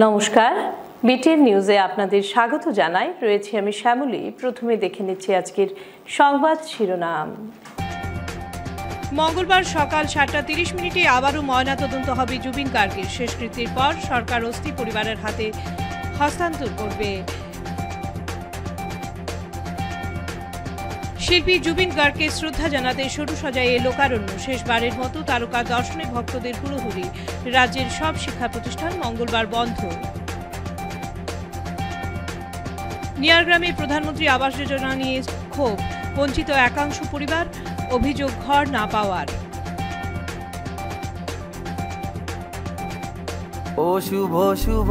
নমস্কার, বিটিএন নিউজে আপনাদের স্বাগত জানাই। রয়েছে আমি শ্যামলী। প্রথমে দেখে নিচ্ছি আজকের সংবাদ শিরোনাম। মঙ্গলবার সকাল 7:30 আবারও ময়নাতদন্ত হবে জুবিন গার্গের। শেষকৃত্যের পর সরকার অস্থি পরিবারের হাতে হস্তান্তর করবে। শিল্পী জুবিন গার্গকে শ্রদ্ধা জানাতে সরু সজায় লোকারণ্য। শেষবারের মতো তারকা দর্শনে ভক্তদের হুড়োহুড়ি। রাজ্যের সব শিক্ষা প্রতিষ্ঠান মঙ্গলবার বন্ধ। নিয়ারগ্রামে প্রধানমন্ত্রী আবাস যোজনা নিয়ে ক্ষোভ, বঞ্চিত একাংশ পরিবার, অভিযোগ ঘর না পাওয়ার। ও শুভ শুভ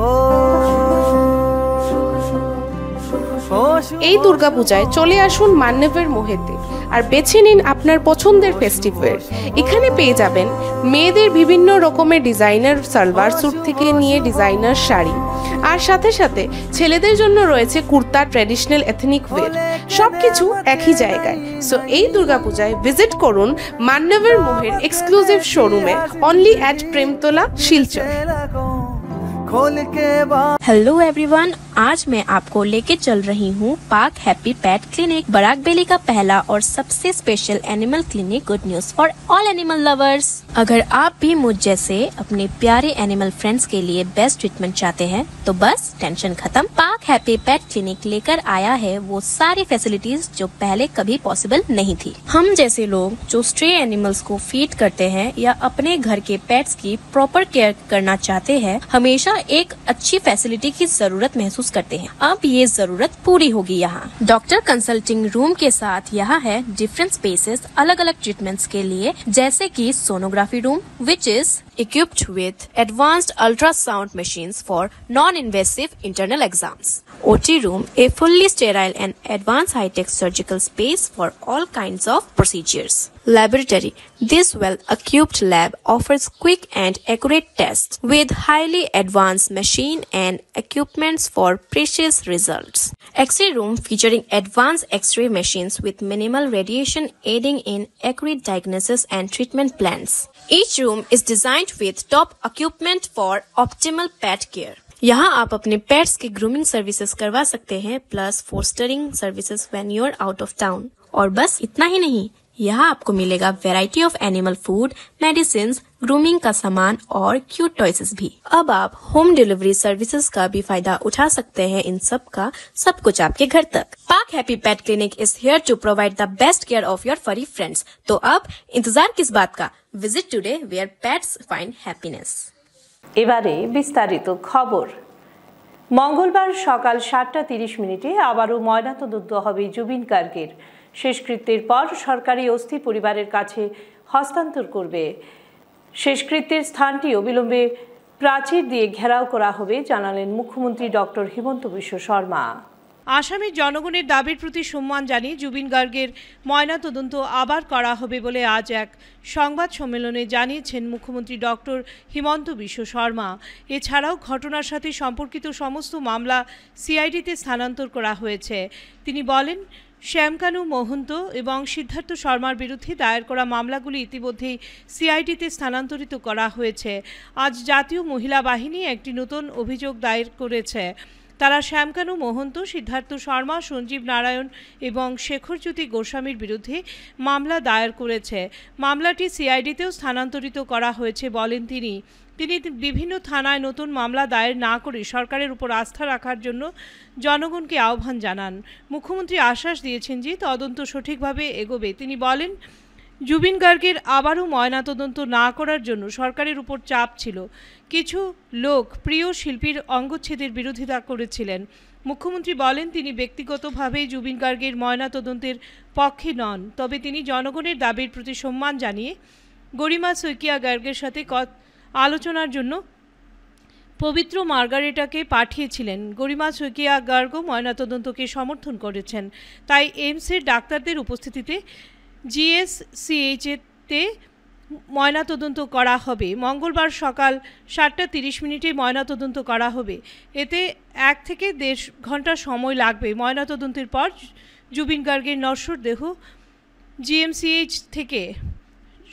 এই দুর্গাপূজায় চলে আসুন মান্যবের মোহেতে আর বেছে নিন আপনার পছন্দের ফেস্টিভ্যাল। এখানে পেয়ে যাবেন মেয়েদের বিভিন্ন রকমের ডিজাইনার সালোয়ার স্যুট থেকে নিয়ে ডিজাইনার শাড়ি, আর সাথে সাথে ছেলেদের জন্য রয়েছে কুর্তা, ট্র্যাডিশনাল এথনিক ওয়্যার, সবকিছু একই জায়গায়। সো এই দুর্গাপূজায় ভিজিট করুন মান্যবের মোহের এক্সক্লুসিভ শোরুমে, only at Premtala, Silchar. Hello everyone, आज मैं आपको लेके चल रही हूँ पाक हैप्पी पेट क्लिनिक, बराकबेली का पहला और सबसे special animal clinic. Good news for all animal lovers. अगर आप भी मुझ जैसे अपने प्यारे एनिमल फ्रेंड्स के लिए बेस्ट ट्रीटमेंट चाहते हैं तो बस टेंशन खत्म। पाक हैप्पी पेट क्लिनिक लेकर आया है वो सारी फैसिलिटीज जो पहले कभी पॉसिबल नहीं थी। हम जैसे लोग जो स्ट्रे एनिमल्स को फीड करते हैं या अपने घर के पेट्स की प्रॉपर केयर करना चाहते हैं, हमेशा एक अच्छी फैसिलिटी की जरूरत महसूस करते हैं। अब ये जरूरत पूरी होगी यहाँ। डॉक्टर कंसल्टिंग रूम के साथ यहाँ है डिफरेंट स्पेसेस अलग अलग ट्रीटमेंट्स के लिए, जैसे कि sonography room which is equipped with advanced ultrasound machines for non-invasive internal exams. OT room, a fully sterile and advanced high-tech surgical space for all kinds of procedures. Laboratory. This well-equipped lab offers quick and accurate tests with highly advanced machine and equipments for precious results. X-ray room featuring advanced X-ray machines with minimal radiation aiding in accurate diagnosis and treatment plans. Each room is designed with top equipment for optimal pet care. यहाँ आप अपने pets की grooming services करवा सकते हैं, plus fostering services when you are out of town. और बस इतना ही नहीं, यहाँ आपको मिलेगा variety of animal food, medicine, grooming का सामान और क्यूट टॉयसेस भी। अब आप होम डिलीवरी सर्विसेज का भी फायदा उठा सकते हैं। इन सब का सब कुछ आपके घर तक। पाक happy pet clinic is here to provide the best care of your furry friends. तो अब इंतजार किस बात का? Visit today where pets find happiness. এবারে বিস্তারিত খবর। মঙ্গলবার সকাল 7:30 আবারও ময়নাতদন্ত হবে জুবিন গার্গের। শেষকৃত্যের পর সরকারি অস্থি পরিবারের কাছে হস্তান্তর করবে। শেষকৃত্যের স্থানটি অবিলম্বে প্রাচীর দিয়ে ঘেরাও করা হবে, জানালেন মুখ্যমন্ত্রী ডক্টর হিমন্ত বিশ্ব শর্মা। আসামের জনগণের দাবির প্রতি সম্মান জানিয়ে জুবিন গার্গের ময়নাতদন্ত আবার করা হবে বলে আজ এক সংবাদ সম্মেলনে জানিয়েছেন মুখ্যমন্ত্রী ডক্টর হিমন্ত বিশ্ব শর্মা। এছাড়াও ঘটনার সাথে সম্পর্কিত সমস্ত মামলা সিআইডিতে স্থানান্তর করা হয়েছে। তিনি বলেন, শ্যামকানু মহন্ত এবং সিদ্ধার্থ শর্মার বিরুদ্ধে দায়ের করা মামলাগুলি ইতিমধ্যেই সিআইডিতে স্থানান্তরিত করা হয়েছে। আজ জাতীয় মহিলা বাহিনী একটি নতুন অভিযোগ দায়ের করেছে। তারা শ্যামকানু মহন্ত, সিদ্ধার্থ শর্মা, সঞ্জীব নারায়ণ এবং শেখরজ্যোতি গোস্বামীর বিরুদ্ধে মামলা দায়ের করেছে। মামলাটি সিআইডিতেও স্থানান্তরিত করা হয়েছে বলেন তিনি। তিনি বিভিন্ন থানায় নতুন মামলা দায়ের না করে সরকারের উপর আস্থা রাখার জন্য জনগণকে আহ্বান জানান। মুখ্যমন্ত্রী আশ্বাস দিয়েছেন যে তদন্ত সঠিকভাবে এগোবে। তিনি বলেন, জুবিন গার্গের আবারও ময়নাতদন্ত না করার জন্য সরকারের উপর চাপ ছিল। কিছু লোক প্রিয় শিল্পীর অঙ্গচ্ছেদের বিরোধিতা করেছিলেন। মুখ্যমন্ত্রী বলেন, তিনি ব্যক্তিগতভাবেই জুবিন গার্গের ময়নাতদন্তের পক্ষে নন, তবে তিনি জনগণের দাবির প্রতি সম্মান জানিয়ে গরিমা শইকিয়া গার্গের সাথে আলোচনার জন্য পবিত্র মার্গারেটাকে পাঠিয়েছিলেন। গরিমা শইকিয়া গার্গও ময়নাতদন্তকে সমর্থন করেছেন। তাই এইমসের ডাক্তারদের উপস্থিতিতে জিএসসিএইচতে ময়নাতদন্ত করা হবে। মঙ্গলবার সকাল 7:30 ময়নাতদন্ত করা হবে। এতে 1 থেকে 1.5 ঘন্টা সময় লাগবে। ময়নাতদন্তের পর জুবিন গার্গের নশ্বর দেহ জিএমসিএইচ থেকে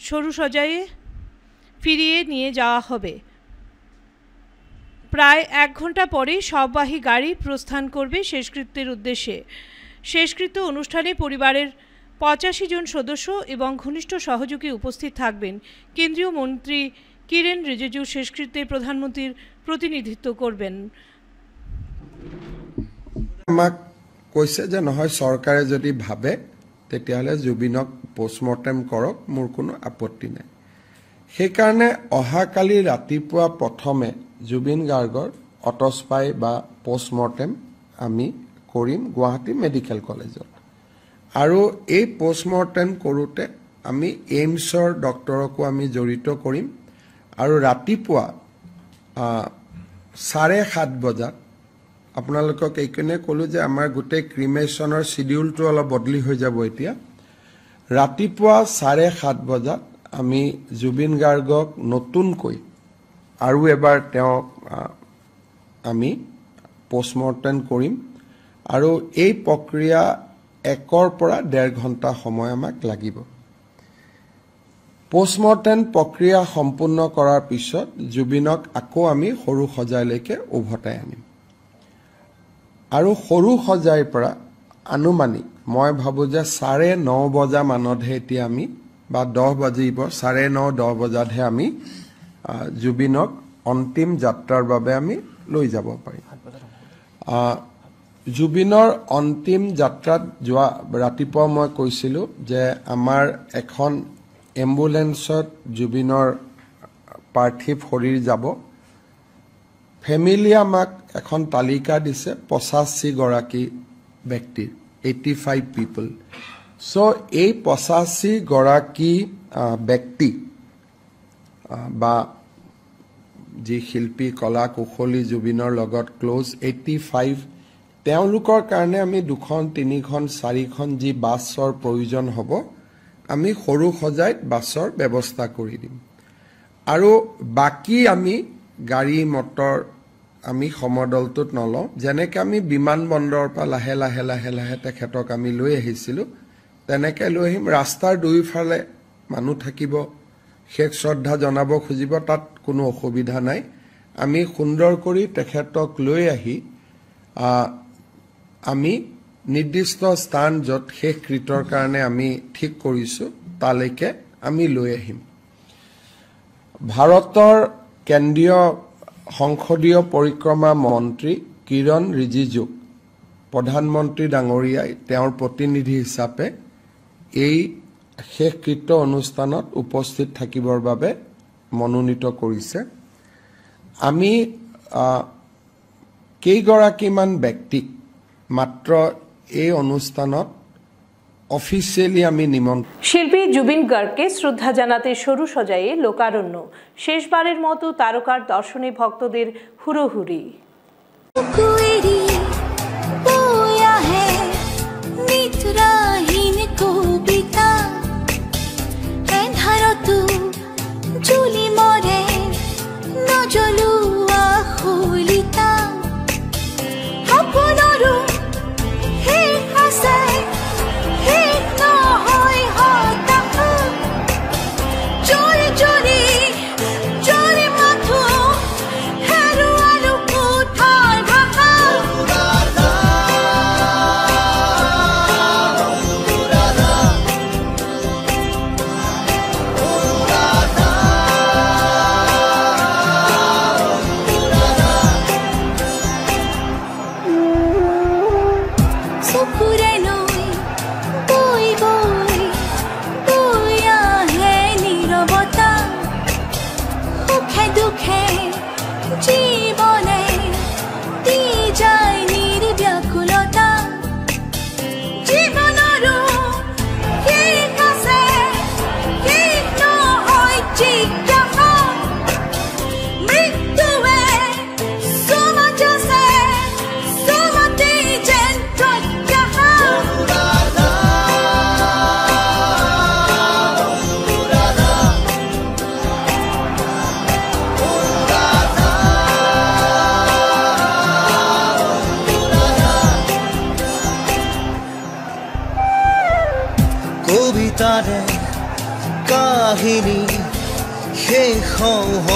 সরু সজায়ে ফিরিয়ে নিয়ে যাওয়া হবে। প্রায় 1 ঘন্টা পরে সববাহী গাড়ি প্রস্থান করবে শেষকৃত্যের উদ্দেশ্যে। শেষকৃত্য অনুষ্ঠানে পরিবারের 85 জন সদস্য এবং ঘনিষ্ঠ সহযোগী উপস্থিত থাকবেন। কেন্দ্রীয় মন্ত্রী কিরেন রিজিজু শেষকৃত্যে প্রধানমন্ত্রীর প্রতিনিধিত্ব করবেন। আমাক কৈছে যে নহয় চৰকাৰে যদি ভাবে তেতিয়াহ'লে জুবিনক পোষ্টমৰ্টেম কৰক, মোৰ কোনো আপত্তি নাই। সেইকাৰণে অহাকালি ৰাতিপুৱা প্ৰথমে জুবিন গাৰ্গৰ অটস্পাই বা পোষ্টমৰ্টেম আমি কৰিম গুৱাহাটী মেডিকেল কলেজত। আৰু এই পোষ্টমৰ্টেম কৰোঁতে আমি এইমছৰ ডক্টৰকো আমি জড়িত কৰিম। আৰু ৰাতিপুৱা 7:30 বজাত আপোনালোকক এইকাৰণে ক'লোঁ যে আমাৰ গোটেই ক্ৰিমেশ্যনৰ চিডিউলটো অলপ বদলি হৈ যাব। এতিয়া ৰাতিপুৱা 7:30 বজাত আমি জুবিন গাৰ্গক নতুনকৈ আৰু এবাৰ তেওঁক আমি পোষ্টমৰ্টেম কৰিম। আৰু এই প্ৰক্ৰিয়া 1 পৰা 1.5 ঘণ্টা সময় আমাক লাগিব। পোষ্টমৰ্টেম প্ৰক্ৰিয়া সম্পূৰ্ণ কৰাৰ পিছত জুবিনক আকৌ আমি সৰু সজাইলৈকে উভতাই আনিম। আৰু সৰু সজাইৰ পৰা আনুমানিক মই ভাবোঁ যে 9:30 বজা মানতহে এতিয়া আমি বা 10 বাজিব 9:30 10 বজাতহে আমি জুবিনক অন্তিম যাত্ৰাৰ বাবে আমি লৈ যাব পাৰিম। জুবিনৰ অন্তিম যাত্ৰাত যোৱা ৰাতিপুৱা মই কৈছিলোঁ যে আমাৰ এখন এম্বুলেন্সত জুবিনৰ পাৰ্থিৱ শৰীৰ যাব। ফেমিলি আমাক এখন তালিকা দিছে 85 গৰাকী ব্যক্তিৰ, 85 পিপল। চ' এই 85 গৰাকী ব্যক্তি বা যি শিল্পী কলা কুশলী জুবিনৰ লগত ক্ল'জ 85 তেওঁলোকৰ কাৰণে আমি 2খন 3খন 4খন যি বাছৰ প্ৰয়োজন হ'ব আমি সৰু সজাইত বাছৰ ব্যৱস্থা কৰি দিম। আৰু বাকী আমি গাড়ী মটৰ আমি সমদলটোত নলওঁ। যেনেকৈ আমি বিমানবন্দৰৰ পৰা লাহে লাহে লাহে লাহে তেখেতক আমি লৈ আহিছিলোঁ তেনেকৈ লৈ আহিম। ৰাস্তাৰ দুয়োফালে মানুহ থাকিব, শেষ শ্ৰদ্ধা জনাব খুজিব, তাত কোনো অসুবিধা নাই। আমি সুন্দৰ কৰি তেখেতক লৈ আহি আমি নিৰ্দিষ্ট স্থান য'ত শেষকৃত্যৰ কাৰণে আমি ঠিক কৰিছোঁ তালৈকে আমি লৈ আহিম। ভাৰতৰ কেন্দ্ৰীয় সংসদীয় পৰিক্ৰমা মন্ত্ৰী কিৰণ ৰিজিজুক প্ৰধানমন্ত্ৰী ডাঙৰীয়াই তেওঁৰ প্ৰতিনিধি হিচাপে এই শেষকৃত্য অনুষ্ঠানত উপস্থিত থাকিবৰ বাবে মনোনীত কৰিছে। আমি কেইগৰাকীমান ব্যক্তিক মাত্ৰ এই অনুষ্ঠানত অফিচিয়ালি আমি নিমন্ত্রণ। শিল্পী জুবিন গার্গকে শ্রদ্ধা জানাতে সরু সজায়ে লোকারণ্য। শেষবারের মতো তারকার দর্শনে ভক্তদের হুড়োহুড়ি। কাহিনী শেষ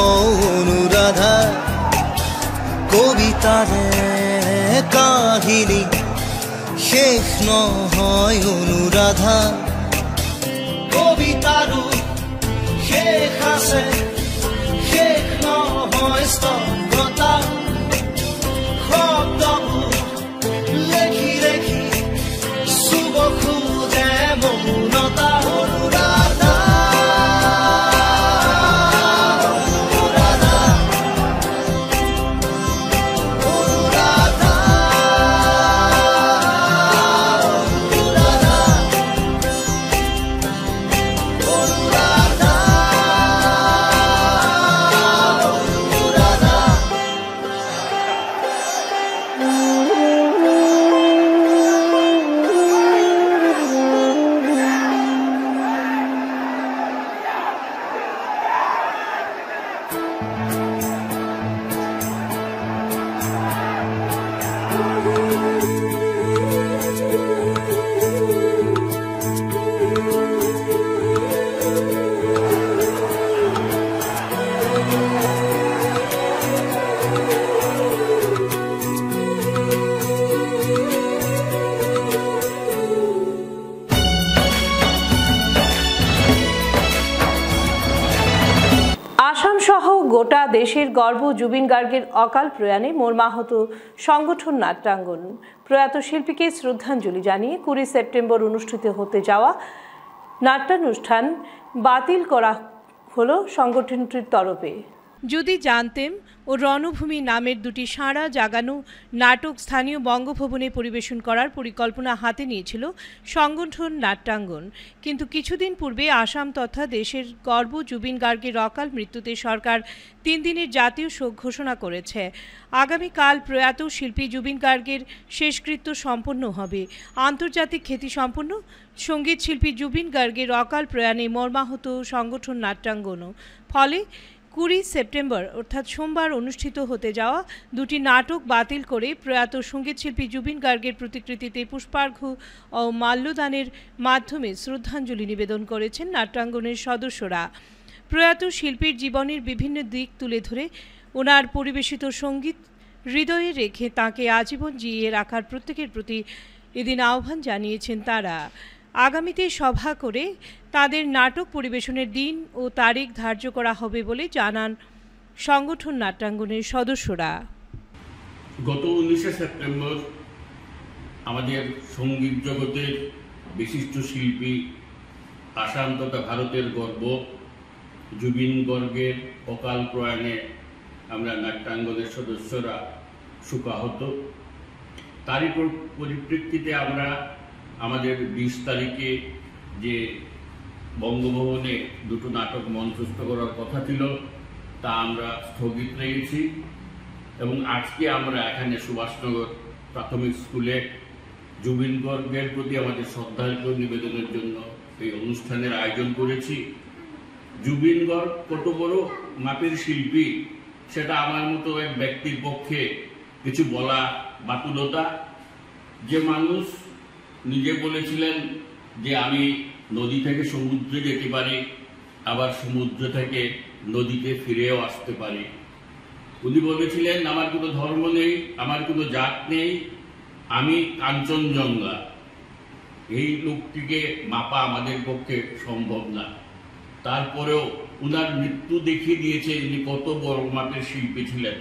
অনুৰাধা কবিতাৰে কাহিনী শেষ নহয় অনুৰাধা কবিতাৰো শেষ আছে শেষ নহয় স্তব্ধতা শব্দবোৰ লেখি লেখি চুব খোজে মৌনতা অনুৰাধা গোটা দেশের গর্ব জুবিন গার্গের অকাল প্রয়াণে মর্মাহত সংগঠন নাট্যাঙ্গন প্রয়াত শিল্পীকে শ্রদ্ধাঞ্জলি জানিয়ে 20 সেপ্টেম্বর অনুষ্ঠিত হতে যাওয়া নাট্যানুষ্ঠান বাতিল করা হলো সংগঠনটির তরফে। যদি জানতেম ও রণভূমি নামের দুটি সাড়া জাগানো নাটক স্থানীয় বঙ্গভবনে পরিবেশন করার পরিকল্পনা হাতে নিয়েছিল সংগঠন নাট্যাঙ্গন, কিন্তু কিছুদিন পূর্বে আসাম তথা দেশের গর্ব জুবিন গার্গের অকাল মৃত্যুতে সরকার 3 দিনের জাতীয় শোক ঘোষণা করেছে। আগামীকাল প্রয়াত শিল্পী জুবিন গার্গের শেষকৃত্য সম্পন্ন হবে। আন্তর্জাতিক খ্যাতিসম্পন্ন সঙ্গীত শিল্পী জুবিন গার্গের অকাল প্রয়াণে মর্মাহত সংগঠন নাট্যাঙ্গনও। ফলে 20 সেপ্টেম্বর অর্থাৎ সোমবার অনুষ্ঠিত হতে যাওয়া দুটি নাটক বাতিল করে প্রয়াত সঙ্গীতশিল্পী জুবিন গার্গের প্রতিকৃতিতে পুষ্পার্ঘ্য ও মাল্যদানের মাধ্যমে শ্রদ্ধাঞ্জলি নিবেদন করেছেন নাট্যাঙ্গনের সদস্যরা। প্রয়াত শিল্পীর জীবনের বিভিন্ন দিক তুলে ধরে ওনার পরিবেশিত সঙ্গীত হৃদয়ে রেখে তাঁকে আজীবন জিইয়ে রাখার প্রত্যেকের প্রতি এদিন আহ্বান জানিয়েছেন তারা। আগামীতে সভা করে তাদের নাটক পরিবেশনের দিন ও তারিখ ধার্য করা হবে বলে জানান সংগঠন নাট্যাঙ্গনের সদস্যরা। গত 19 সেপ্টেম্বর আমাদের সঙ্গীত জগতের বিশিষ্ট শিল্পী আসাম তথা ভারতের গর্ব জুবিন গার্গের অকাল প্রয়াণে আমরা নাট্যাঙ্গনের সদস্যরা শোকাহত। তারই পরিপ্রেক্ষিতে আমরা আমাদের 20 তারিখে যে বঙ্গভবনে দুটো নাটক মঞ্চস্থ করার কথা ছিল তা আমরা স্থগিত রেখেছি এবং আজকে আমরা এখানে সুভাষনগর প্রাথমিক স্কুলে জুবিন গার্গের প্রতি আমাদের শ্রদ্ধার্ঘ নিবেদনের জন্য এই অনুষ্ঠানের আয়োজন করেছি। জুবিন গার্গ কত বড় মাপের শিল্পী সেটা আমার মতো এক ব্যক্তির পক্ষে কিছু বলা বাতুলতা। যে মানুষ নিজে বলেছিলেন যে আমি নদী থেকে সমুদ্রে যেতে পারি, আবার সমুদ্র থেকে নদীতে ফিরেও আসতে পারি। উনি বলেছিলেন আমার কোনো ধর্ম নেই, আমার কোনো জাত নেই, আমি কাঞ্চনজঙ্ঘা। এই লোকটিকে মাপা আমাদের পক্ষে সম্ভব না। তারপরেও উনার মৃত্যু দেখিয়ে দিয়েছে ইনি কত বড় মাপের শিল্পী ছিলেন।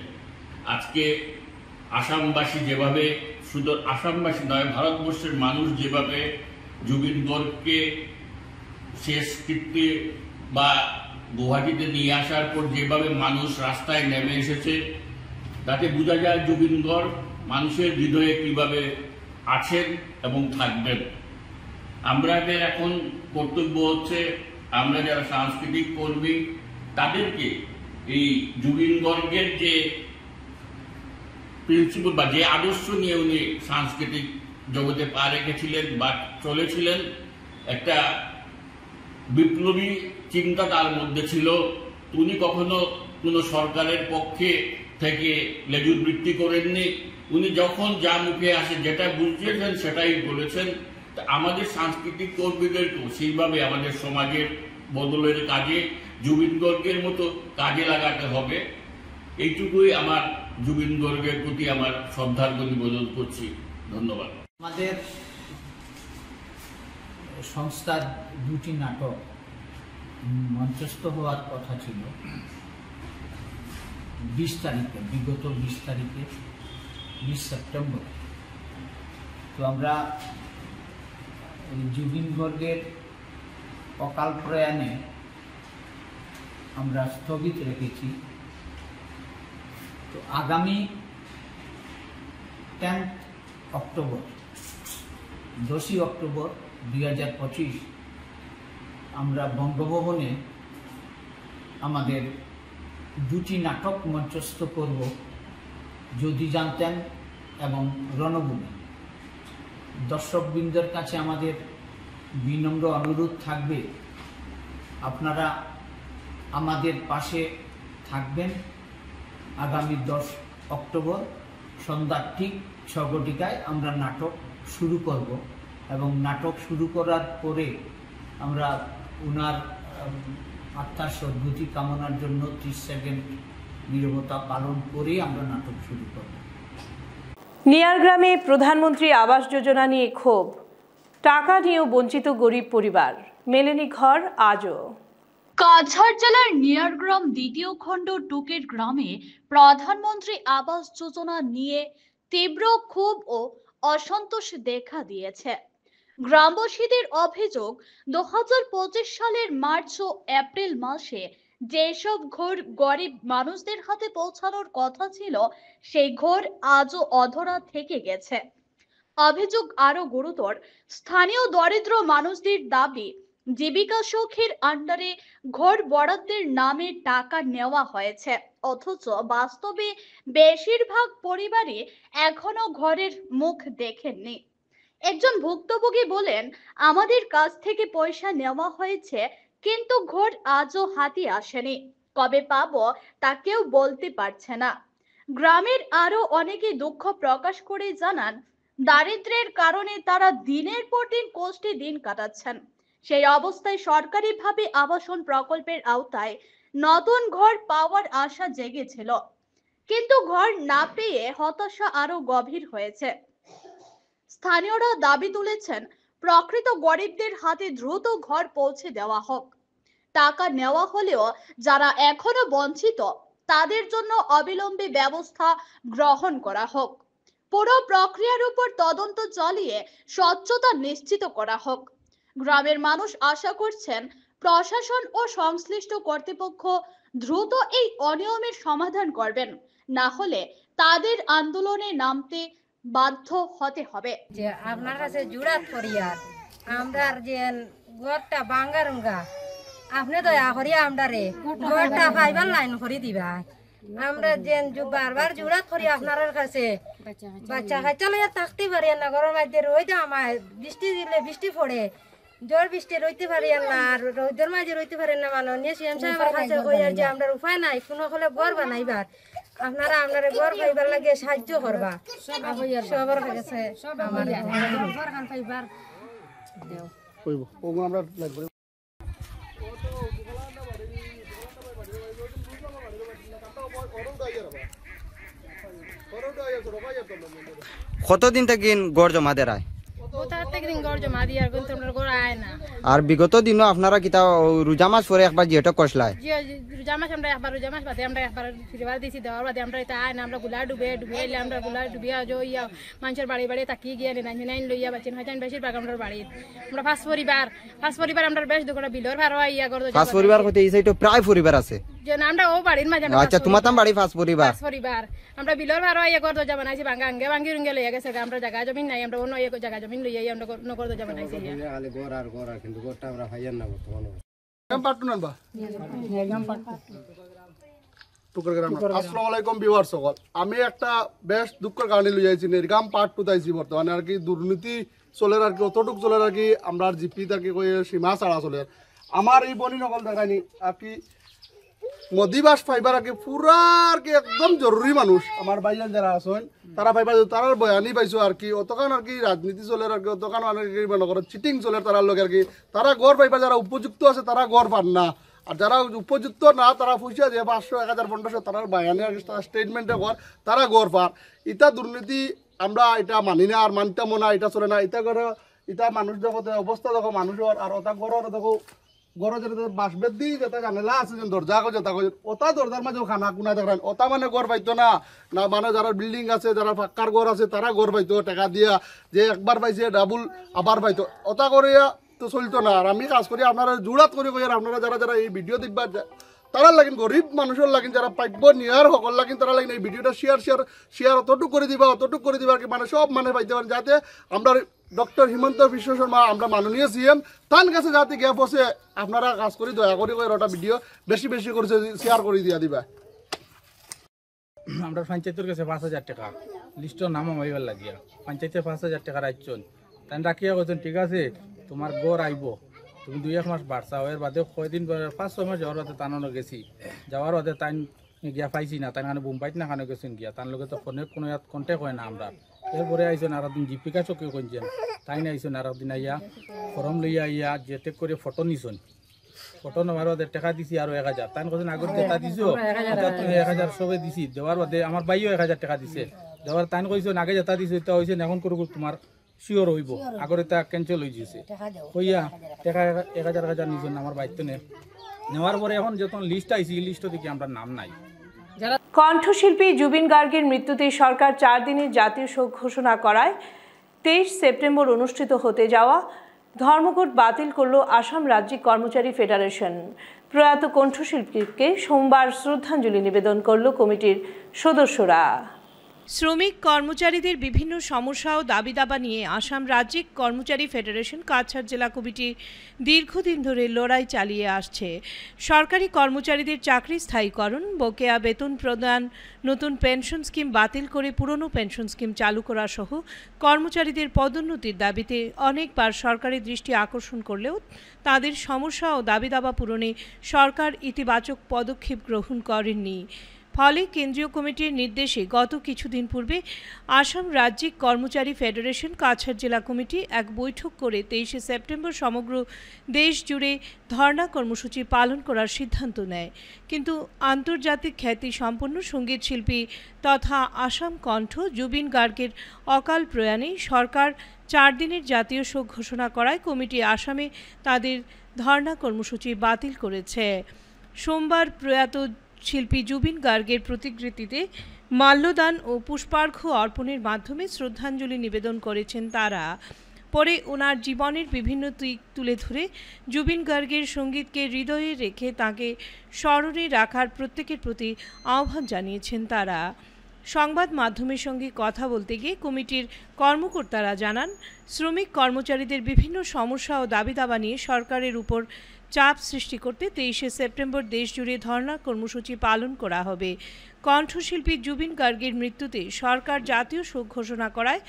আজকে আসামবাসী যেভাবে, শুধু আসামবাসী নয় ভারতবর্ষের মানুষ যেভাবে জুবিন গার্গকে শেষকৃত্যে বা গুয়াহাটিতে নিয়ে আসার পর যেভাবে মানুষ রাস্তায় নেমে এসেছে তাতে বোঝা যায় জুবিন গার্গ মানুষের হৃদয়ে কিভাবে আছেন এবং থাকবেন। আমাদের এখন কর্তব্য হচ্ছে আমরা যারা সাংস্কৃতিক কর্মী তাদেরকে এই জুবিন গার্গের যে প্রিন্সিপাল বা যে আদর্শ নিয়ে উনি সাংস্কৃতিক জগতে পা রেখেছিলেন বা চলেছিলেন, একটা বিপ্লবী চিন্তা তার মধ্যে ছিল। উনি কখনো কোনো সরকারের পক্ষে থেকে লেজুর বৃত্তি করেননি। উনি যখন যা মুখে আসে যেটা বুঝিয়েছেন সেটাই বলেছেন। আমাদের সাংস্কৃতিক কর্মীদেরকেও সেইভাবে আমাদের সমাজের বদলের কাজে জুবিন গার্গের মতো কাজে লাগাতে হবে। এইটুকুই আমার জুবিন গর্গের প্রতি আমার শ্রদ্ধার নিবেদন করছি। ধন্যবাদ। আমাদের সংস্থার দুটি নাটক মঞ্চস্থ হওয়ার কথা ছিল 20 তারিখে, বিগত 20 তারিখে, 20 সেপ্টেম্বর। তো আমরা জুবিন গর্গের অকাল প্রয়াণে আমরা স্থগিত রেখেছি। তো আগামী 10 অক্টোবর, 10 অক্টোবর 2025 আমরা বঙ্গভবনে আমাদের দুটি নাটক মঞ্চস্থ করব, যদি জানতেন এবং রণভূমি। দর্শকবৃন্দের কাছে আমাদের বিনম্র অনুরোধ থাকবে, আপনারা আমাদের পাশে থাকবেন। আগামী 10 অক্টোবর সন্ধ্যা ঠিক 6 ঘটিকায় আমরা নাটক শুরু করব এবং নাটক শুরু করার পরে আমরা ওনার আত্মার সদ্গতি কামনার জন্য 30 সেকেন্ড নীরবতা পালন করে আমরা নাটক শুরু করব। নিয়ারগ্রামে প্রধানমন্ত্রী আবাস যোজনা নিয়ে ক্ষোভ, টাকা নিয়েও বঞ্চিত গরিব পরিবার, মেলেনি ঘর আজও। কাছাড় জেলার নিয়ারগ্রাম দ্বিতীয় খণ্ড টুকের গ্রামে প্রধানমন্ত্রী আবাস যোজনা নিয়ে তীব্র ক্ষোভ ও অসন্তোষ দেখা দিয়েছে। গ্রামবাসীদের অভিযোগ, 2025 সালের মার্চ ও এপ্রিল মাসে যেসব ঘর গরিব মানুষদের হাতে পৌঁছানোর কথা ছিল, সেই ঘর আজও অধরা থেকে গেছে। অভিযোগ আরো গুরুতর, স্থানীয় দরিদ্র মানুষদের দাবি, জীবিকা সখীর আন্ডারে ঘর বরাদ্দের নামে টাকা নেওয়া হয়েছে, অথচ বাস্তবে বেশিরভাগ পরিবারই এখনো ঘরের মুখ দেখেননি। একজন ভুক্তভোগী বলেন, আমাদের কাছ থেকে পয়সা নেওয়া হয়েছে, কিন্তু ঘর আজও হাতে আসেনি, কবে পাবো তা কেউ বলতে পারছে না। গ্রামের আরো অনেকে দুঃখ প্রকাশ করে জানান, দারিদ্র্যের কারণে তারা দিনের পর দিন কষ্টে দিন কাটাচ্ছেন। সেই অবস্থায় সরকারিভাবে আবাসন প্রকল্পের আওতায় নতুন ঘর পাওয়ার আশা জেগেছিল, কিন্তু ঘর না পেয়ে হতাশা আরো গভীর হয়েছে। স্থানীয়রা দাবি তুলেছেন, প্রকৃত গরিবদের হাতে দ্রুত ঘর পৌঁছে দেওয়া হোক। টাকা নেওয়া হলেও যারা এখনো বঞ্চিত, তাদের জন্য অবিলম্বে ব্যবস্থা গ্রহণ করা হোক। পুরো প্রক্রিয়ার উপর তদন্ত চালিয়ে স্বচ্ছতা নিশ্চিত করা হোক। গ্রামের মানুষ আশা করছেন, প্রশাসন ও সংশ্লিষ্ট কর্তৃপক্ষ দ্রুত এই অনিয়মের সমাধান করবেন, না হলে তাদের আন্দোলনে নামতে বাধ্য হতে হবে। যে আপনার কাছে জুড়াত করিয়ার আমরা যে ঘরটা বাঙ্গারুঙ্গা, আপনি দয়া করিয়া আমরারে ঘরটা ফাইবার লাইন করে দিবা। আমরা যে বারবার জুড়াত করি আপনার কাছে, বাচ্চা কাচ্চা লইয়া থাকতে পারি না, ঘরের মধ্যে রইতে আমার বৃষ্টি দিলে বৃষ্টি পড়ে, জ্বর বৃষ্টি রইতে পারি না, আর রোদের মাঝে রইতে পারি না। মাননীয় সিএম সাহেবের কাছে কইয়ার যে আমরা উপায় নাই, কোনো হলে ঘর বানাইবার, আপনারা আপনারা ঘর পাইবার লাগে সাহায্য করবা। সবার কাছে আমার ঘর খান পাইবার দেও কইব ওগো আমরা লাগবে। কতদিন থেকে গড় জমা দেয়? আর বিগত দিনও আপনারা কিতা রোজা মাস পরে একবার যেটা কষলায় রোজা মাস আমরা একবার রোজা মাস বাদে আমরা একবার ফিরবার দিছি, দেওয়ার বাদে আমরা এটা আয় না, আমরা গুলা ডুবে এলে আমরা গুলা ডুবিয়া ইয়া মানুষের বাড়ি বাড়ি তাকি গিয়ে নাইন লইয়া বাচ্চা হাজার বেশিরভাগ আমরা বাড়ি আমরা পাঁচ পরিবার আমরা বেশ দুটা বিলর ভাড়া ইয়া করতে পাঁচ পরিবার হতে এই সাইডে প্রায় পরিবার আছে। আমরা ও বাড়ির মাঝে আচ্ছা, তোমার তাম বাড়ি পাঁচ পরিবার আমরা বিলর ভাড়া ইয়া করতে যা বানাইছি, ভাঙ্গা আঙ্গে ভাঙ্গি রুঙ্গে লইয়া গেছে। আমরা জায়গা জমিন নাই, আমরা অন্য জায়গা জমিন লইয়া আমরা নগর যা বানাইছি। কিন্তু গোটা আমরা ফাইয়ার না বর্তমানে আসসালামু আলাইকুম ভিউয়ার্স সকল, আমি একটা বেশ দুঃখের কারণে লই আইছি। নির্গাম পার্ট 2 তাইছি। বর্তমানে আর কি দুর্নীতি চলে, আর কি অতটুক চলে, আর কি আমরা জিপি আর কি কই সীমা ছাড়া চলে। আমার এই বনি নকল দেখায়নি আর কি মদিবাস ফাইবার আর কি পুরা আর কি একদম জরুরি মানুষ আমার ভাইজান যারা আছেন তারা ফাইবার তার বয়ানি পাইছো আর কি অতখান আর কি রাজনীতি চলে, আর কি অতখান চিটিং চলে তার লগে আর কি তারা গড় পাইবার যারা উপযুক্ত আছে তারা গড় পান না। আর যারা উপযুক্ত না তারা পয়সা যে 500 1000 1500 তারা বায়ানে স্টেটমেন্টে কর তারা গড় পার ইটা দুর্নীতি আমরা এটা মানি না আর মানতাম না এটা চলে না এটা করে এটা মানুষ দেখো অবস্থা দেখো মানুষের আর ওটা গড়র দেখো গড় যেটা বাঁশবেদ দি যেটা জানেলা আছে যে দরজা কো যেটা ওটা দরজার মাঝে খানা কুনা দেখেন ওটা মানে গড় পাইতো না না মানে যারা বিল্ডিং আছে যারা পাক্কার ঘর আছে তারা গড় পাইতো টাকা দিয়া যে একবার পাইছে ডাবল আবার পাইতো ওটা করে তো চলতো না আর আমি কাজ করি আপনারা জোড়াত করে কই আর আপনারা যারা যারা এই ভিডিও দেখবা তারা লাগিন গরিব মানুষের লাগিন যারা পাইব নিয়ার সকল লাগিন তারা লাগিন এই ভিডিওটা শেয়ার অতটুক করে দিবা কি মানে সব মানে পাইতে পারেন যাতে আমরা ডক্টর হিমন্ত বিশ্ব শর্মা আমরা মাননীয় সিএম তার কাছে যাতে গ্যাপ আছে আপনারা কাজ করি দয়া করে ওটা ভিডিও বেশি বেশি করে শেয়ার করে দিয়া দিবা আমরা পঞ্চায়েতের কাছে 5000 টাকা লিস্টের নাম মাইবার লাগিয়া পঞ্চায়েতে 5000 টাকা রাখছেন তাই রাখিয়া কইছেন ঠিক আছে তোমার গড় আইব তুমি 2-1 মাস বাড়ছাও এর বাদে কয়দিন 5-6 মাস যাওয়ার বাদে টানানো গেছি যাওয়ার বাদে তাই গিয়া পাইছি না তাই মানে বোম্বাইত না খানো গেছেন গিয়া তার লগে তো ফোনে কোনো ইয়াত কন্ট্যাক্ট হয় না আমরা এরপরে আইসেন আর একদিন জীবিকা চকে কইছেন তাই না আইসেন আর একদিন আইয়া ফর্ম লইয়া আইয়া যেতে করে ফটো নিছেন ফটো নেওয়ার বাদে টাকা দিছি আর 1000 তাই কইছেন আগত টাকা দিছো তুমি 1000 সবে দিছি দেওয়ার বাদে আমার ভাইও 1000 টাকা দিছে দেওয়ার তাই কইছেন আগে যেটা দিছো এটা হইছেন এখন করব তোমার শিওর হইব আগরে তা ক্যান্সেল হয়ে গেছে কইয়া টাকা 1000 নিছেন আমার বাইতে নেওয়ার পরে এখন যখন লিস্ট আইছি লিস্ট দেখি আমরা নাম নাই। কণ্ঠশিল্পী জুবিন গার্গের মৃত্যুতে সরকার 4 দিনের জাতীয় শোক ঘোষণা করায় 23 সেপ্টেম্বর অনুষ্ঠিত হতে যাওয়া ধর্মঘট বাতিল করল আসাম রাজ্যিক কর্মচারী ফেডারেশন। প্রয়াত কণ্ঠশিল্পীকে সোমবার শ্রদ্ধাঞ্জলি নিবেদন করল কমিটির সদস্যরা। শ্রমিক কর্মচারীদের বিভিন্ন সমস্যা ও দাবি দাবা নিয়ে আসাম রাজ্যিক কর্মচারী ফেডারেশন কাছাড় জেলা কমিটি দীর্ঘদিন ধরে লড়াই চালিয়ে আসছে। সরকারি কর্মচারীদের চাকরি স্থায়ীকরণ, বকেয়া বেতন প্রদান, নতুন পেনশন স্কিম বাতিল করে পুরনো পেনশন স্কিম চালু করা সহ কর্মচারীদের পদোন্নতির দাবিতে অনেকবার সরকারের দৃষ্টি আকর্ষণ করলেও তাদের সমস্যা ও দাবি দাবা পূরণে সরকার ইতিবাচক পদক্ষেপ গ্রহণ করেননি। ফলে কেন্দ্রীয় কমিটির নির্দেশে গত কিছুদিন পূর্বে আসাম রাজ্যিক কর্মচারী ফেডারেশন কাছাড় জেলা কমিটি এক বৈঠক করে 23 সেপ্টেম্বর সমগ্র দেশ জুড়ে ধর্ণা কর্মসূচি পালন করার সিদ্ধান্ত নেয়। কিন্তু আন্তর্জাতিক খ্যাতি সম্পন্ন সঙ্গীত শিল্পী তথা আসাম কণ্ঠ জুবিন গার্গের অকাল প্রয়াণে সরকার 4 দিনের জাতীয় শোক ঘোষণা করায় কমিটি আসামে তাদের ধর্ণা কর্মসূচি বাতিল করেছে। সোমবার প্রয়াত শিল্পী জুবিন গার্গের প্রতিকৃতিতে মাল্যদান ও পুষ্পার্ঘ্য অর্পণের মাধ্যমে শ্রদ্ধাঞ্জলি নিবেদন করেছেন তারা। পরে ওনার জীবনের বিভিন্ন দিক তুলে ধরে জুবিন গার্গের সঙ্গীতকে হৃদয়ে রেখে তাকে স্মরণে রাখার প্রত্যেকের প্রতি আহ্বান জানিয়েছেন তারা। সংবাদ মাধ্যমের সঙ্গে কথা বলতে গিয়ে কমিটির কর্মকর্তারা জানান, শ্রমিক কর্মচারীদের বিভিন্ন সমস্যা ও দাবি দাবা নিয়ে সরকারের উপর চাপ সৃষ্টি করতে 23 সেপ্টেম্বর দেশজুড়ে ধর্ণা কর্মসূচি পালন করা হবে। কণ্ঠশিল্পী জুবিন গার্গের মৃত্যুতে সরকার জাতীয় শোক ঘোষণা করায়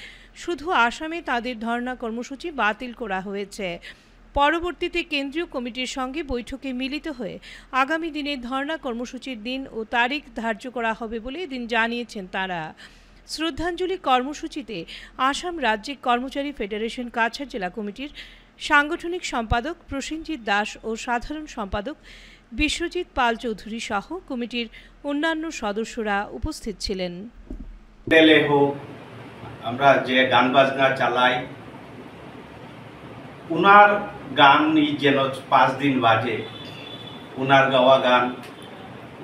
শুধু আসামে তাদের ধর্ণা কর্মসূচি বাতিল করা হয়েছে। পরবর্তীতে কেন্দ্রীয় কমিটির সঙ্গে বৈঠকে মিলিত হয়ে আগামী দিনে ধর্ণা কর্মসূচির দিন ও তারিখ ধার্য করা হবে বলে এদিন জানিয়েছেন তারা। শ্রদ্ধাঞ্জলি কর্মসূচিতে আসাম রাজ্যিক কর্মচারী ফেডারেশন কাছাড় জেলা কমিটির সাংগঠনিক সম্পাদক প্রসেনজিৎ দাস ও সাধারণ সম্পাদক বিশ্বজিৎ পাল চৌধুরী সহ কমিটির অন্যান্য সদস্যরা উপস্থিত ছিলেন। আমরা যে গান বাজনা চালাই উনার গান যেন 5 দিন বাজে, উনার গাওয়া গান।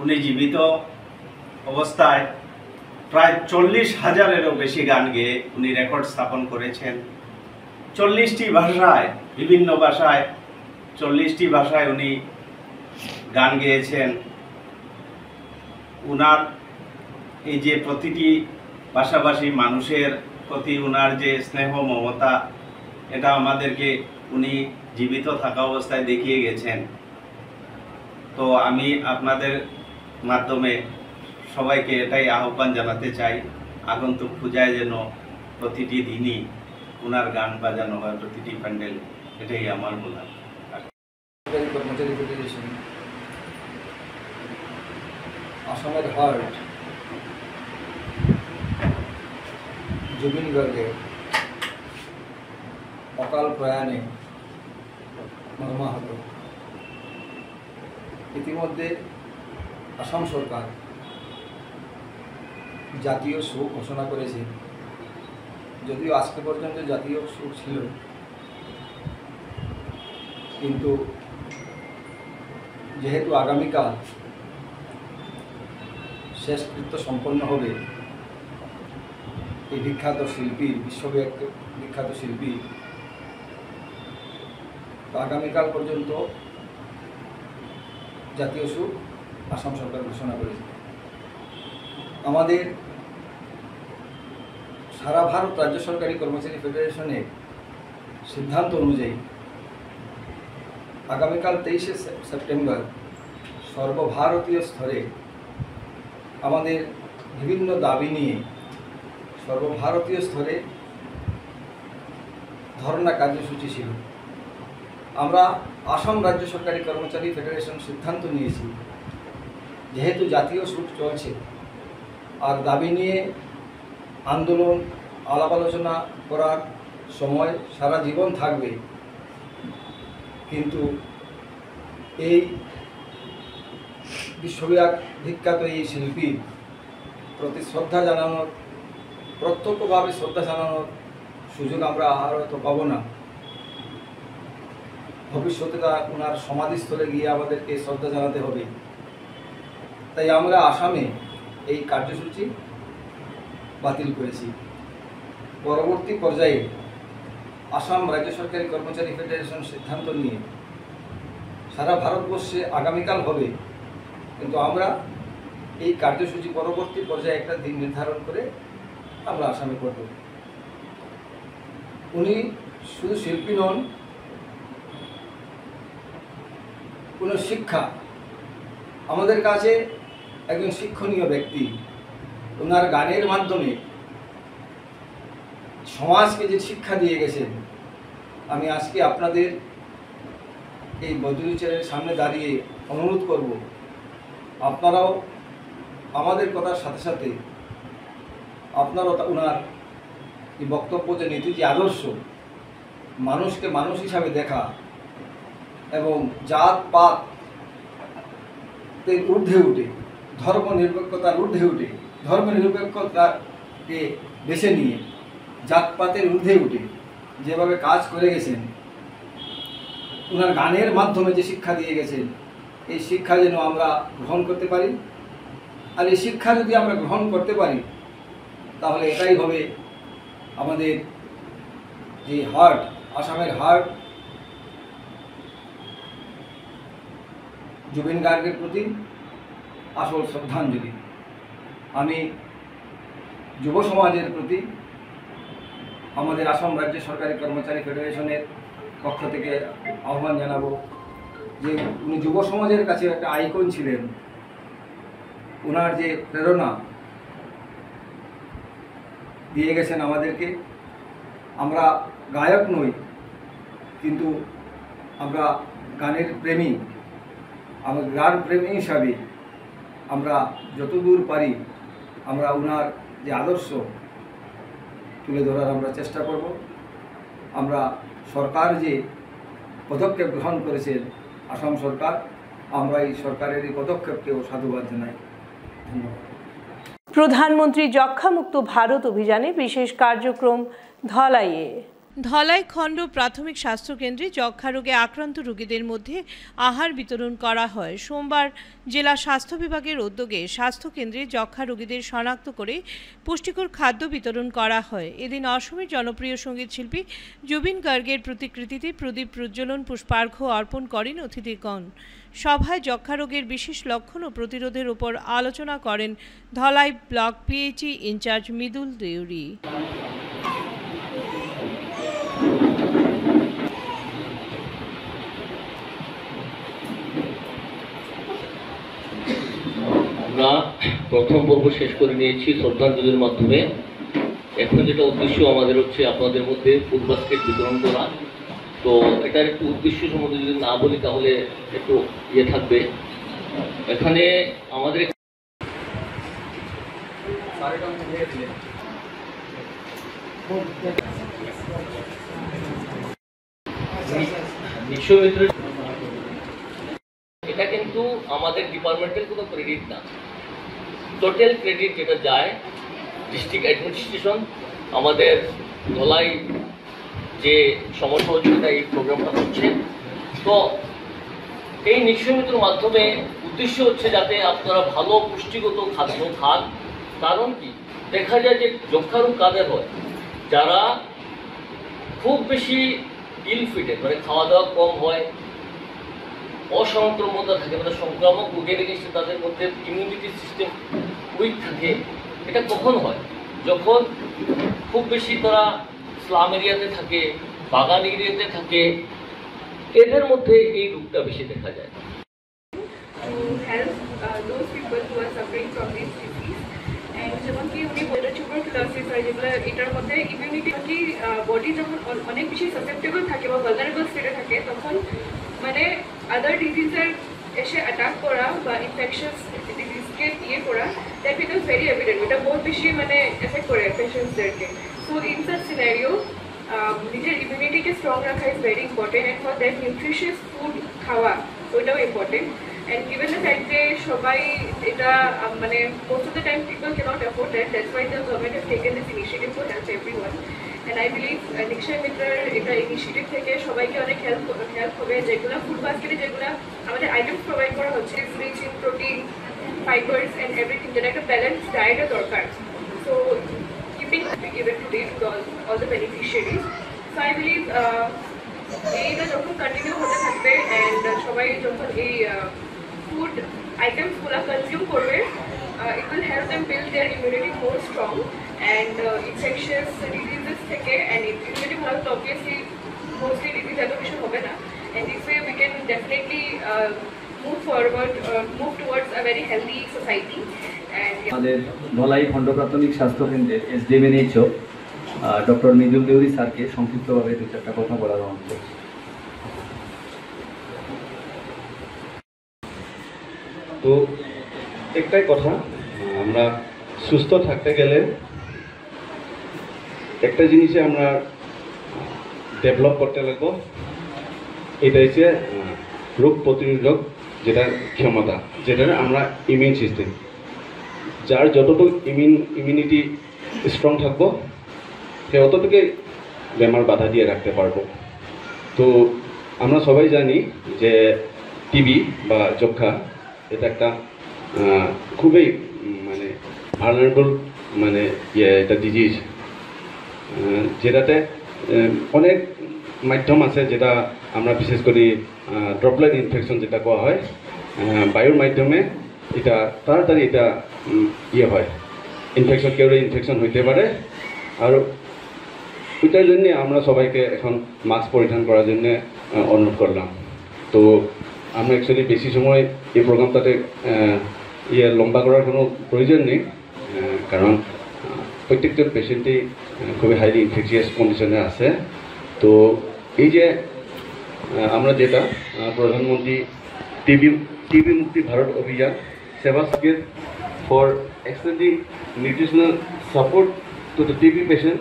উনি জীবিত অবস্থায় প্রায় 40,000-এরও বেশি গান গেয়ে উনি রেকর্ড স্থাপন করেছেন। 40টি ভাষায়, বিভিন্ন ভাষায় 40টি ভাষায় উনি গান গেয়েছেন। উনার এই যে প্রতিটি ভাষাভাষী মানুষের প্রতি উনার যে স্নেহ মমতা, এটা আমাদেরকে উনি জীবিত থাকা অবস্থায় দেখিয়ে গেছেন। তো আমি আপনাদের মাধ্যমে সবাইকে এটাই আহ্বান জানাতে চাই, আগন্তুক পূজায় যেন প্রতিটি দিনই উনার গান বাজানো হয়, প্রতিটি প্যান্ডেল। এটাই আমার বলা। কর্মচারী ফেডারেশন আসামের হার্ট জুবিন গার্গের অকাল প্রয়াণে মর্মাহত। ইতিমধ্যে আসাম সরকার জাতীয় শোক ঘোষণা করেছে। যদিও আজকে পর্যন্ত জাতীয় শোক ছিল, কিন্তু যেহেতু আগামীকাল শেষকৃত্য সম্পন্ন হবে এই বিখ্যাত শিল্পী, বিশ্বব্যাপী বিখ্যাত শিল্পী, তো আগামীকাল পর্যন্ত জাতীয় শোক আসাম সরকার ঘোষণা করেছে। আমাদের সারা ভারত রাজ্য সরকারি কর্মচারী ফেডারেশনের সিদ্ধান্ত অনুযায়ী আগামীকাল 23শে সেপ্টেম্বর সর্বভারতীয় স্তরে আমাদের বিভিন্ন দাবি নিয়ে সর্বভারতীয় স্তরে ধর্ণা কার্যসূচি ছিল। আমরা আসাম রাজ্য সরকারি কর্মচারী ফেডারেশন সিদ্ধান্ত নিয়েছি, যেহেতু জাতীয় শোক চলছে আর দাবি নিয়ে আন্দোলন আলাপ আলোচনা করার সময় সারা জীবন থাকবে, কিন্তু এই বিশ্ববিখ্যাত এই শিল্পীর প্রতি শ্রদ্ধা জানানোর, প্রত্যক্ষভাবে শ্রদ্ধা জানানোর সুযোগ আমরা আর হয়তো পাবো না। ভবিষ্যতে ওনার সমাধিস্থলে গিয়ে আমাদেরকে শ্রদ্ধা জানাতে হবে। তাই আমরা আসামে এই কার্যসূচি বাতিল করেছি। পরবর্তী পর্যায়ে আসাম রাজ্য সরকারি কর্মচারী ফেডারেশন সিদ্ধান্ত নিয়ে সারা ভারতবর্ষে আগামীকাল হবে, কিন্তু আমরা এই কার্যসূচি পরবর্তী পর্যায়ে একটা দিন নির্ধারণ করে আমরা আসামে করব। উনি শুধু শিল্পী নন, কোনো শিক্ষা আমাদের কাছে একজন শিক্ষণীয় ব্যক্তি। ওনার গানের মাধ্যমে সমাজকে যে শিক্ষা দিয়ে গেছেন, আমি আজকে আপনাদের এই বদরুচের সামনে দাঁড়িয়ে অনুরোধ করব, আপনারাও আমাদের কথার সাথে সাথে আপনারাও ওনার যে বক্তব্য, যে নীতি, যে আদর্শ, মানুষকে মানুষ হিসাবে দেখা এবং জাত পাতের ঊর্ধ্বে উঠে, ধর্ম নিরপেক্ষতার ঊর্ধ্বে উঠে, ধর্ম নিরপেক্ষতাকে বেছে নিয়ে জাতপাতের ঊর্ধ্বে উঠে যেভাবে কাজ করে গেছেন, ওনার গানের মাধ্যমে যে শিক্ষা দিয়ে গেছেন, এই শিক্ষা যেন আমরা গ্রহণ করতে পারি। আর এই শিক্ষা যদি আমরা গ্রহণ করতে পারি, তাহলে এটাই হবে আমাদের যে হার্ট, আসামের হার্ট, জুবিন গার্গের প্রতি আসল শ্রদ্ধাঞ্জলি। আমি যুব সমাজের প্রতি আমাদের আসাম রাজ্য সরকারি কর্মচারী ফেডারেশনের পক্ষ থেকে আহ্বান জানাবো যে উনি যুব সমাজের কাছে একটা আইকন ছিলেন। ওনার যে প্রেরণা দিয়ে গেছেন আমাদেরকে, আমরা গায়ক নই, কিন্তু আমরা গানের প্রেমী। আমরা গান প্রেমী হিসাবে আমরা যতদূর পারি আমরা ওনার যে আদর্শ তুলে ধরার আমরা চেষ্টা করব। আমরা সরকার যে পদক্ষেপ গ্রহণ করেছেন আসাম সরকার, আমরা এই সরকারের এই পদক্ষেপকেও সাধুবাদ জানাই। ধন্যবাদ। প্রধানমন্ত্রী যক্ষ্মামুক্ত ভারত অভিযানে বিশেষ কার্যক্রম ধলাইয়ে। ধলাই খণ্ড প্রাথমিক স্বাস্থ্যকেন্দ্রে যক্ষ্মা রোগে আক্রান্ত রোগীদের মধ্যে আহার বিতরণ করা হয়। সোমবার জেলা স্বাস্থ্য বিভাগের উদ্যোগে স্বাস্থ্যকেন্দ্রে যক্ষ্মা রোগীদের শনাক্ত করে পুষ্টিকর খাদ্য বিতরণ করা হয়। এদিন অসমের জনপ্রিয় সঙ্গীত শিল্পী জুবিন গার্গের প্রতিকৃতিতে প্রদীপ প্রজ্বলন, পুষ্পার্ঘ্য অর্পণ করেন অতিথিগণ। সভায় যক্ষ্মা রোগের বিশেষ লক্ষণ ও প্রতিরোধের উপর আলোচনা করেন Dhalai block PHE incharge Mridul Deori. আমরা প্রথম পর্ব শেষ করে নিয়েছি শ্রদ্ধাঞ্জলির মাধ্যমে। এখন যেটা উদ্দেশ্য আমাদের হচ্ছে আপনাদের মধ্যে ফুড বাস্কেট বিতরণ করা। তো এটার একটু উদ্দেশ্য সম্বন্ধে যদি না বলি তাহলে একটু ইয়ে থাকবে। এখানে আমাদের এটা কিন্তু আমাদের ডিপার্টমেন্টের কোনো ক্রেডিট না, টোটাল ক্রেডিট যেটা যায় ডিস্ট্রিক্ট অ্যাডমিনিস্ট্রেশন, আমাদের ধলাই যে সমসহযোগিতা এই প্রোগ্রামটা হচ্ছে। তো এই নিশ্চয় মিত্রের মাধ্যমে উদ্দেশ্য হচ্ছে যাতে আপনারা ভালো পুষ্টিগত খাদ্য খান। কারণ কি দেখা যায় যে যক্ষা রোগ কাদের হয়, যারা খুব বেশি ইল ফিটেড, মানে খাওয়া দাওয়া কম হয়, অসংক্রামতা থাকে, মানে সংক্রামক রোগের এগেন্সে তাদের মধ্যে ইমিউনিটি সিস্টেম উইক থাকে। এটা কখন হয়? যখন খুব বেশি তারা স্লাম এরিয়াতে থাকে, বাগান এরিয়াতে থাকে, এদের মধ্যে এই রোগটা বেশি দেখা যায়। যেমন কি উনি টিউবারকুলোসিস হয়, যেগুলো এটার মধ্যে ইমিউনিটি কি বডি যখন অনেক বেশি সাসেপ্টেবল থাকে বা ভালনারেবল স্টেটে থাকে, তখন মানে আদার ডিজিজের এসে অ্যাটাক করা বা ইনফেকশাস ডিজিজকে ইয়ে করা, দ্যাট বিকামস ভেরি এভিডেন্ট। এটা বহুত বেশি মানে এফেক্ট করে পেশেন্টসদেরকে। সো ইন সাচ সিনারিও নিজের ইমিউনিটিকে স্ট্রং রাখা is very important, and for that nutritious food খাওয়া ওইটাও important. And given the fact that সবাই এটা মানে most of the time people cannot afford that, that's why the government has taken this initiative to help everyone. And I believe নিশ্চয় মিত্রের এটা initiative থেকে সবাইকে অনেক হেল্প হবে। যেগুলো ফুড বাস্কেটে যেগুলো আমাদের আইটেমস প্রোভাইড করা হচ্ছে, rich in protein, fibres and everything, যেটা একটা ব্যালেন্স ডায়েটের দরকার। So keeping given to all the beneficiaries. So I believe এইটা যখন কন্টিনিউ হতে থাকবে অ্যান্ড সবাই যখন এই ফুড আইটেমসগুলো কনজিউম করবে, it will help them build their immunity more strong and infectious diseases থেকে, and immunity ভালো তো obviously mostly disease এত কিছু হবে না, and this way we can definitely move towards a very healthy society. And আমাদের ধলাই খণ্ড প্রাথমিক স্বাস্থ্য কেন্দ্রের SDMNHO ডক্টর মিজুল দেউরি স্যারকে সংক্ষিপ্তভাবে দু চারটা কথা বলার অনুরোধ করছি। তো একটাই কথা, আমরা সুস্থ থাকতে গেলে একটা জিনিসে আমরা ডেভেলপ করতে লাগবো, এটা হচ্ছে রোগ প্রতিরোধক যেটা ক্ষমতা, যেটা আমরা ইমিউন সিস্টেম, যার যতটুকু ইমিউনিটি স্ট্রং থাকবো সে অতটুকু বেমার বাধা দিয়ে রাখতে পারবো। তো আমরা সবাই জানি যে টিবি বা যক্ষা এটা একটা খুবই মানে ভালনারেবল মানে এটা ডিজিজ, যেটাতে অনেক মাধ্যম আছে, যেটা আমরা বিশেষ করে ড্রপলেট ইনফেকশন যেটা কোয়া হয়, বায়ুর মাধ্যমে এটা তাড়াতাড়ি এটা হয়, ইনফেকশন কেউ ইনফেকশন হইতে পারে। আর ওইটার জন্যে আমরা সবাইকে এখন মাস্ক পরিধান করার জন্য অনুরোধ করলাম। তো আমরা অ্যাকচুয়ালি বেশি সময় এই প্রোগ্রামটাতে লম্বা করার কোনো প্রয়োজন নেই, কারণ প্রত্যেকটা পেশেন্টই খুবই হাইলি ইনফেকশিয়াস কন্ডিশনে আছে। তো এই যে আমরা যেটা প্রধানমন্ত্রী টিবি মুক্তি ভারত অভিযান সেবা skill for extending nutritional support to the TB patient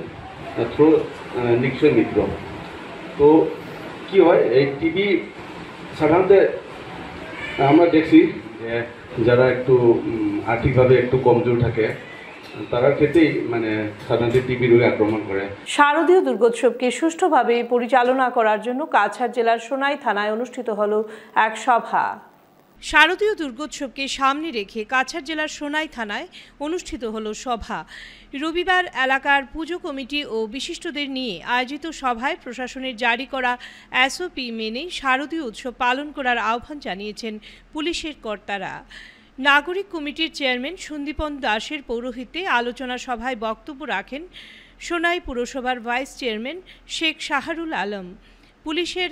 through নিশ্চয় মিত্র। তো কি হয়, এই টিবি সাধারণত আমরা দেখছি যে যারা একটু আর্থিকভাবে একটু কমজোর থাকে তারা ক্ষেত্রেই মানে সাধারণত টিবি রোগে আক্রমণ করে। শারদীয় দুর্গোৎসবকে সুষ্ঠুভাবে পরিচালনা করার জন্য কাছাড় জেলার সোনাই থানায় অনুষ্ঠিত হলো এক সভা। শারদীয় দুর্গোৎসবকে সামনে রেখে কাছাড় জেলার সোনাই থানায় অনুষ্ঠিত হলো সভা। রবিবার এলাকার পুজো কমিটি ও বিশিষ্টদের নিয়ে আয়োজিত সভায় প্রশাসনের জারি করা SOP মেনে শারদীয় উৎসব পালন করার আহ্বান জানিয়েছেন পুলিশের কর্তারা। নাগরিক কমিটির চেয়ারম্যান সন্দীপন দাসের পৌরোহিত্যে আলোচনা সভায় বক্তব্য রাখেন সোনাই পুরসভার ভাইস চেয়ারম্যান শেখ শাহরুল আলম, পুলিশের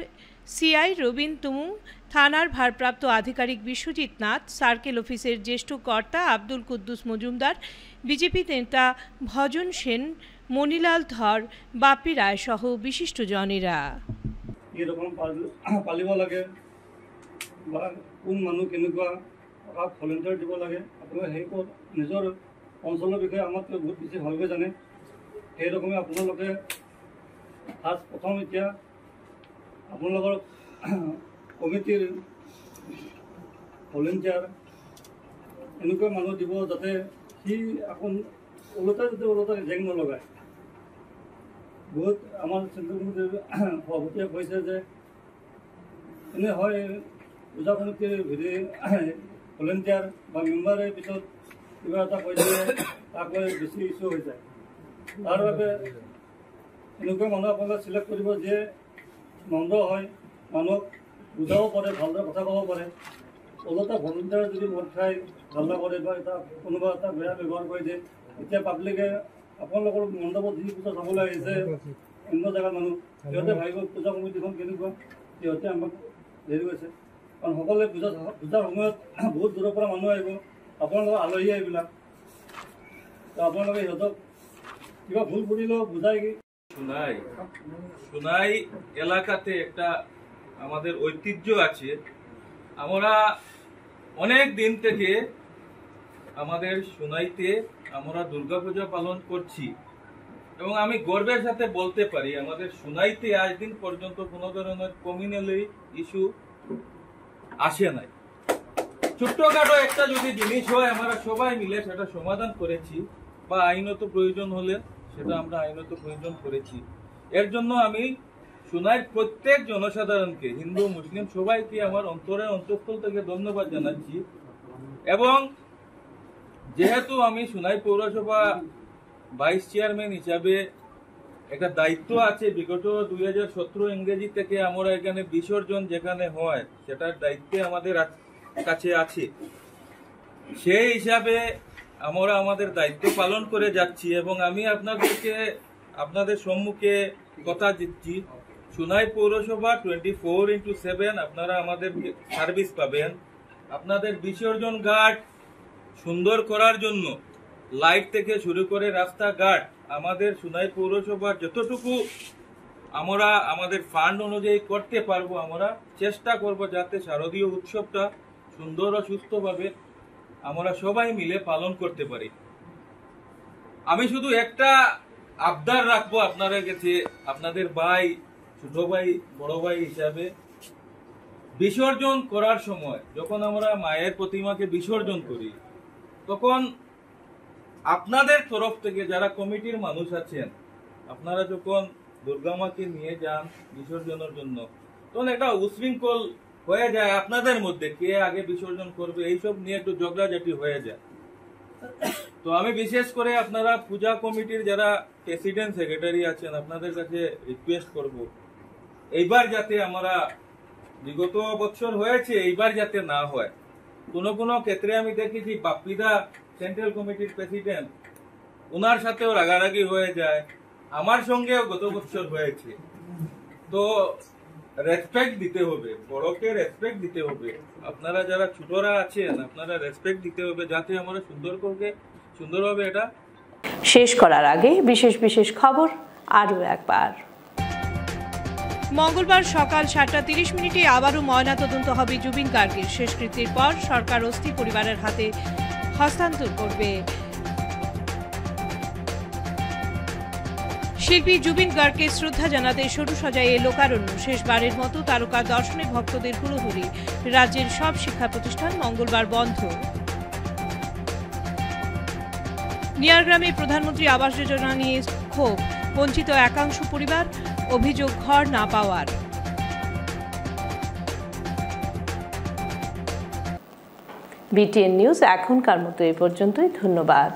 CI রবিন তুমুং, থানার ভারপ্রাপ্ত আধিকারিক বিশ্বজিৎ নাথ, সার্কেল অফিসের জ্যেষ্ঠ কর্তা আব্দুল কুদ্দুস মজুমদার, বিজেপি নেতা ভজন সেন, মণিলাল ধর, বাপি রায় সহ বিশিষ্টজনেরা। এরকম পালিব লাগে বা কোন মানুহ কেনেকুৱা কাক ভলেণ্টিয়াৰ দিব লাগে, আপোনালোকে সেই নিজৰ অঞ্চলৰ বিষয়ে আমাতকৈ বহুত বেছি ভালকৈ জানে। সেইৰকমে আপোনালোকে প্ৰথম এতিয়া আপোনালোকৰ কমিটিৰ ভলেণ্টিয়াৰ এনেকুৱা মানুহ দিব যাতে সি আকৌ ওলোটা জেং নলগায়। বহুত আমাৰ চেণ্ট্ৰেল কমিটিৰ সভাপতিয়ে কৈছে যে এনে হয় পূজা কমিটিৰ ভলেণ্টিয়াৰ বা মেম্বাৰে পিছত কিবা এটা কৈ দিলে তাক লৈ বেছি ইছ্যু হৈ যায়। তাৰ বাবে এনেকুৱা মানুহ আপোনালোকে চিলেক্ট কৰিব যে নম্ৰ হয়, মানুহক বুজাব পাৰে, ভালদৰে কথা ক'ব পাৰে। ওলোটা ভলেণ্টিয়াৰ যদি মদ খাই হাল্লা কৰে বা এটা কোনোবা এটা বেয়া ব্যৱহাৰ কৰি দিয়ে, এতিয়া পাব্লিকে আপোনালোকৰ মণ্ডপত যি পূজা চাবলৈ আহিছে অন্য জেগাৰ মানুহ, সিহঁতে ভাবিব পূজা কমিটিখন কেনেকুৱা, সিহঁতে আমাক হেৰি কৰিছে। কাৰণ সকলোৱে পূজাৰ সময়ত বহুত দূৰৰ পৰা মানুহ আহিব, আপোনালোকৰ আলহী এইবিলাক, তো আপোনালোকে সিহঁতক কিবা ভুল কৰিলেও বুজাই কি। সোনাই এলাকাতে একটা আমাদের ঐতিহ্য আছে। আমরা অনেক দিন থেকে আমাদের সোনাইতে আমরা দুর্গাপূজা পালন করছি এবং আমি গর্বের সাথে বলতে পারি আমাদের সোনাইতে আজ দিন পর্যন্ত কোনো ধরনের কমিউনাল ইস্যু আসে নাই। ছোট্টখাটো একটা যদি জিনিস হয় আমরা সবাই মিলে সেটা সমাধান করেছি বা আইনত প্রয়োজন হলে সেটা আমরা আইনত প্রয়োজন করেছি। এর জন্য আমি সোনাইয়ের প্রত্যেক জনসাধারণকে, হিন্দু মুসলিম সবাইকে আমার অন্তরের অন্তঃস্থল থেকে ধন্যবাদ জানাচ্ছি। এবং যেহেতু আমি সোনাই পৌরসভা ভাইস চেয়ারম্যান হিসাবে একটা দায়িত্ব আছে, বিগত 2017 ইংরেজি থেকে আমরা এখানে বিসর্জন যেখানে হয় সেটার দায়িত্বে আমাদের কাছে আছে। সেই হিসাবে আমরা আমাদের দায়িত্ব পালন করে যাচ্ছি এবং আমি আপনাদের সম্মুখে কথা দিচ্ছি, সোনাই পৌরসভা 24/7 আপনারা আমাদের সার্ভিস পাবেন। আপনাদের বিসর্জন ঘাট সুন্দর করার জন্য লাইট থেকে শুরু করে রাস্তাঘাট আমাদের সোনাই পৌরসভার যতটুকু আমরা আমাদের ফান্ড অনুযায়ী করতে পারবো আমরা চেষ্টা করব যাতে শারদীয় উৎসবটা সুন্দর ও সুস্থভাবে আমরা সবাই মিলে পালন করতে পারি। আমি শুধু একটা আবদার রাখবো আপনারা কাছে, আপনাদের ভাই, ছোট ভাই, বড় ভাই হিসাবে বিসর্জন করার সময় যখন আমরা মায়ের প্রতিমাকে বিসর্জন করি তখন আপনাদের তরফ থেকে যারা কমিটির মানুষ আছেন আপনারা যখন দুর্গা মাকে নিয়ে যান বিসর্জনের জন্য তখন একটা উশৃঙ্খল হয়ে যায় আপনাদের মধ্যে, কে আগে বিসর্জন করবে এইসব নিয়ে একটু ঝগড়াঝাটি হয়ে যায়। তো আমি বিশেষ করে আপনারা পূজা কমিটির যারা প্রেসিডেন্ট সেক্রেটারি আছেন আপনাদের কাছে রিকোয়েস্ট করব, এইবার যাতে আমরা, বিগত বছর হয়েছে এইবার যাতে না হয়। কোনো ক্ষেত্রে আমি দেখেছি বাপ্পিদা সেন্ট্রাল কমিটির প্রেসিডেন্ট, ওনার সাথেও রাগারাগি হয়ে যায়, আমার সঙ্গেও গত বছর হয়েছে। তো রেসপেক্ট দিতে হবে, বড়কে রেসপেক্ট দিতে হবে, আপনারা যারা ছোটরা আছেন আপনারা রেসপেক্ট দিতে হবে যাতে আমরা সুন্দরভাবে এটা শেষ করার আগে বিশেষ খবর আরও একবার। মঙ্গলবার সকাল 7:30 আবারও ময়নাতদন্ত হবে জুবিন গার্গের। শেষকৃত্যের পর সরকার অস্থি পরিবারের হাতে হস্তান্তর করবে। শিল্পী জুবিন গার্গকে শ্রদ্ধা জানাতে সরু সাজায় লোকারণ্য। শেষবারের মতো তারকা দর্শনে ভক্তদের হুড়োহুড়ি। রাজ্যের সব শিক্ষা প্রতিষ্ঠান মঙ্গলবার বন্ধ। নিয়ারগ্রামে প্রধানমন্ত্রী আবাস যোজনা নিয়ে ক্ষোভ, বঞ্চিত একাংশ পরিবার, অভিযোগ ঘর না পাওয়ার। বিটিএন নিউজ এখনকার মতো এ পর্যন্তই। ধন্যবাদ।